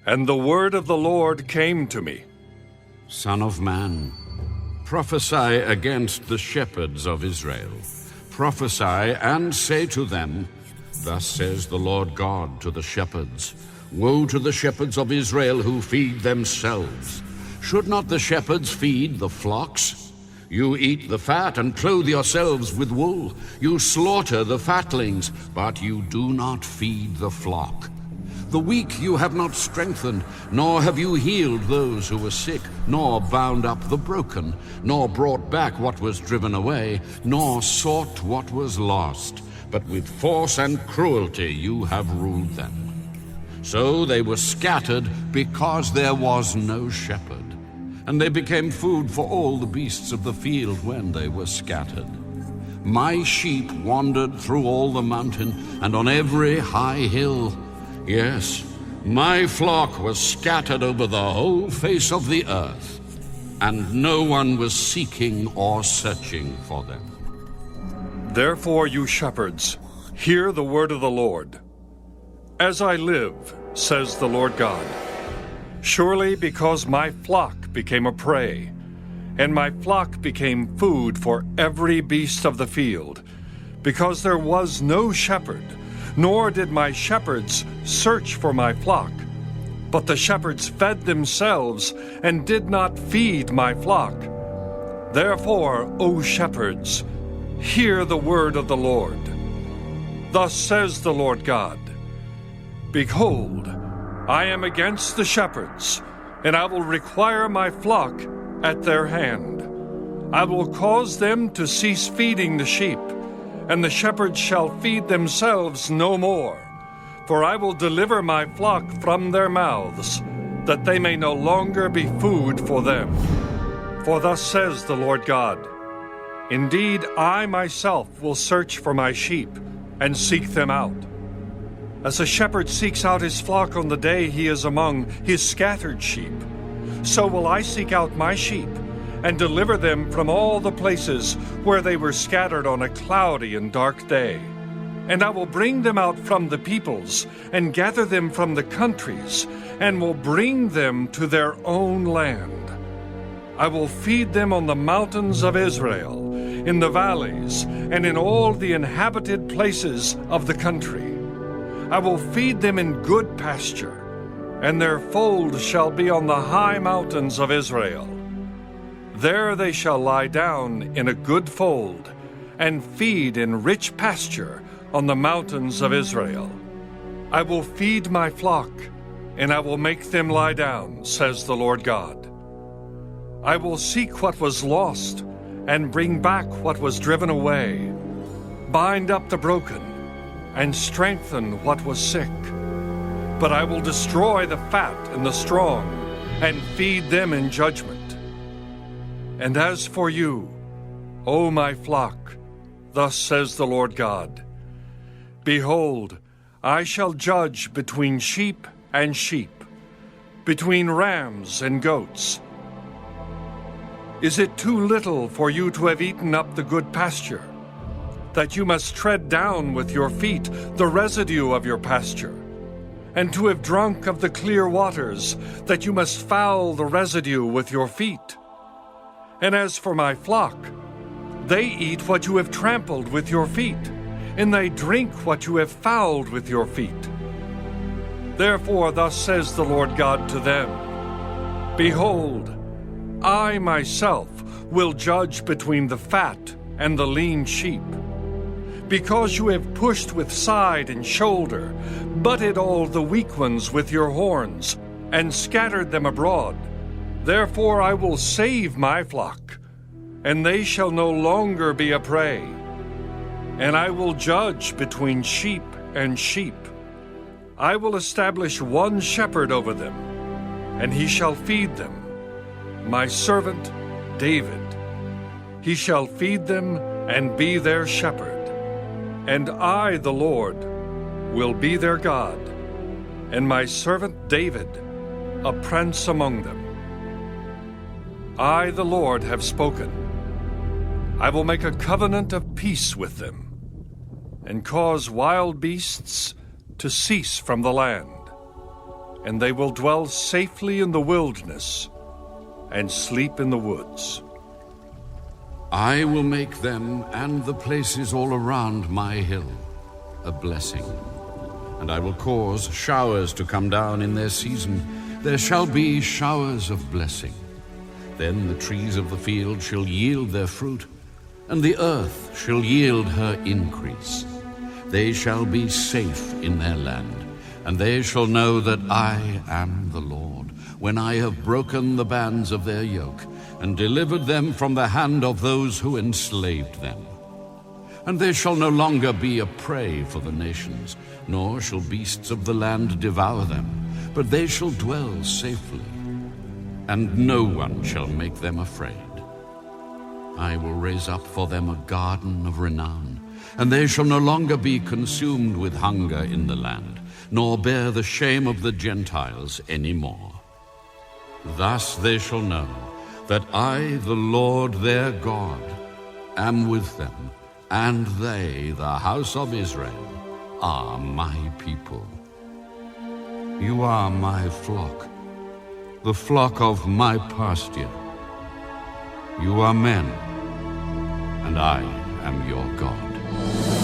And the word of the Lord came to me. Son of man, prophesy against the shepherds of Israel. Prophesy and say to them, Thus says the Lord God to the shepherds, Woe to the shepherds of Israel who feed themselves. Should not the shepherds feed the flocks? You eat the fat and clothe yourselves with wool. You slaughter the fatlings, but you do not feed the flock. The weak you have not strengthened, nor have you healed those who were sick, nor bound up the broken, nor brought back what was driven away, nor sought what was lost. But with force and cruelty you have ruled them. So they were scattered because there was no shepherd, and they became food for all the beasts of the field when they were scattered. My sheep wandered through all the mountain and on every high hill. Yes, my flock was scattered over the whole face of the earth, and no one was seeking or searching for them. Therefore, you shepherds, hear the word of the Lord. As I live, says the Lord God, surely because my flock became a prey, and my flock became food for every beast of the field, because there was no shepherd, nor did my shepherds search for my flock, but the shepherds fed themselves and did not feed my flock. Therefore, O shepherds, hear the word of the Lord. Thus says the Lord God, Behold, I am against the shepherds, and I will require my flock at their hand. I will cause them to cease feeding the sheep, and the shepherds shall feed themselves no more. For I will deliver my flock from their mouths, that they may no longer be food for them. For thus says the Lord God, Indeed, I myself will search for my sheep, and seek them out. As a shepherd seeks out his flock on the day he is among his scattered sheep, so will I seek out my sheep, and deliver them from all the places where they were scattered on a cloudy and dark day. And I will bring them out from the peoples, and gather them from the countries, and will bring them to their own land. I will feed them on the mountains of Israel, in the valleys, and in all the inhabited places of the country. I will feed them in good pasture, and their fold shall be on the high mountains of Israel. There they shall lie down in a good fold, and feed in rich pasture on the mountains of Israel. I will feed my flock, and I will make them lie down, says the Lord God. I will seek what was lost, and bring back what was driven away, bind up the broken, and strengthen what was sick. But I will destroy the fat and the strong, and feed them in judgment. And as for you, O my flock, thus says the Lord God, Behold, I shall judge between sheep and sheep, between rams and goats. Is it too little for you to have eaten up the good pasture, that you must tread down with your feet the residue of your pasture, and to have drunk of the clear waters, that you must foul the residue with your feet? And as for my flock, they eat what you have trampled with your feet, and they drink what you have fouled with your feet. Therefore thus says the Lord God to them, Behold, I myself will judge between the fat and the lean sheep. Because you have pushed with side and shoulder, butted all the weak ones with your horns, and scattered them abroad, therefore I will save my flock, and they shall no longer be a prey. And I will judge between sheep and sheep. I will establish one shepherd over them, and he shall feed them, my servant David. He shall feed them and be their shepherd. And I, the Lord, will be their God, and my servant David a prince among them. I, the Lord, have spoken. I will make a covenant of peace with them, and cause wild beasts to cease from the land. and they will dwell safely in the wilderness and sleep in the woods. I will make them and the places all around my hill a blessing, and I will cause showers to come down in their season. There shall be showers of blessing. Then the trees of the field shall yield their fruit, and the earth shall yield her increase. They shall be safe in their land, and they shall know that I am the Lord, when I have broken the bands of their yoke, and delivered them from the hand of those who enslaved them. And they shall no longer be a prey for the nations, nor shall beasts of the land devour them, but they shall dwell safely, and no one shall make them afraid. I will raise up for them a garden of renown, and they shall no longer be consumed with hunger in the land, nor bear the shame of the Gentiles any more. Thus they shall know that I, the Lord their God, am with them, and they, the house of Israel, are my people. You are my flock, the flock of my pasture. You are men, and I am your God.